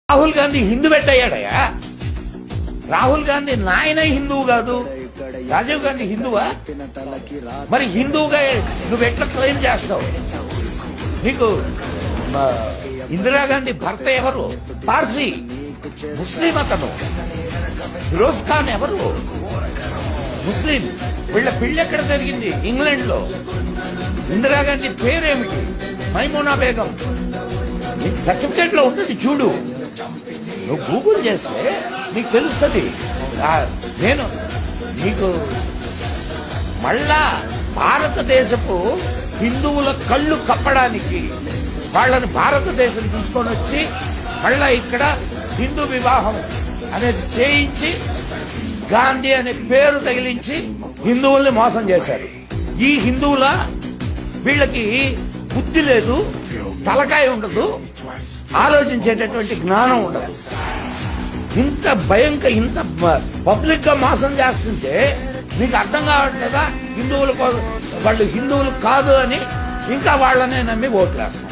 రాహుల్ గాంధీ హిందూ పెట్టయ్యాడయా? రాహుల్ గాంధీ నాయన హిందువు కాదు, రాజీవ్ గాంధీ హిందువా? మరి హిందువుగా నువ్వు ఎట్లా క్లెయిమ్ చేస్తావు? నీకు ఇందిరాగాంధీ భర్త ఎవరు? పార్సీ ముస్లిం. అతను ఫిరోజ్ ఖాన్ ఎవరు? ముస్లిం. వీళ్ళ పెళ్లి ఎక్కడ జరిగింది? ఇంగ్లాండ్ లో. ఇందిరాగాంధీ పేరేమిటి? మైమూనా బేగం. నీకు సర్టిఫికేట్ లో ఉన్నది చూడు, నువ్వు గూగుల్ చేస్తే నీకు తెలుస్తుంది. నేను నీకు మళ్ళా భారతదేశపు హిందువుల కళ్ళు కప్పడానికి వాళ్ళని భారతదేశం తీసుకొని వచ్చి మళ్ళా ఇక్కడ హిందూ వివాహం అనేది చేయించి గాంధీ అనే పేరు తగిలించి హిందువుల్ని మోసం చేశారు. ఈ హిందువుల వీళ్ళకి బుద్ధి లేదు, తలకాయ ఉండదు, ఆలోచించేటటువంటి జ్ఞానం ఉండదు. ఇంత భయంకర, ఇంత పబ్లిక్ గా మోసం చేస్తుంటే మీకు అర్థం కావట్లేదా? హిందువుల కోసం వాళ్ళు హిందువులు కాదు అని ఇంకా వాళ్ళనే నమ్మి ఓట్లేస్తారు.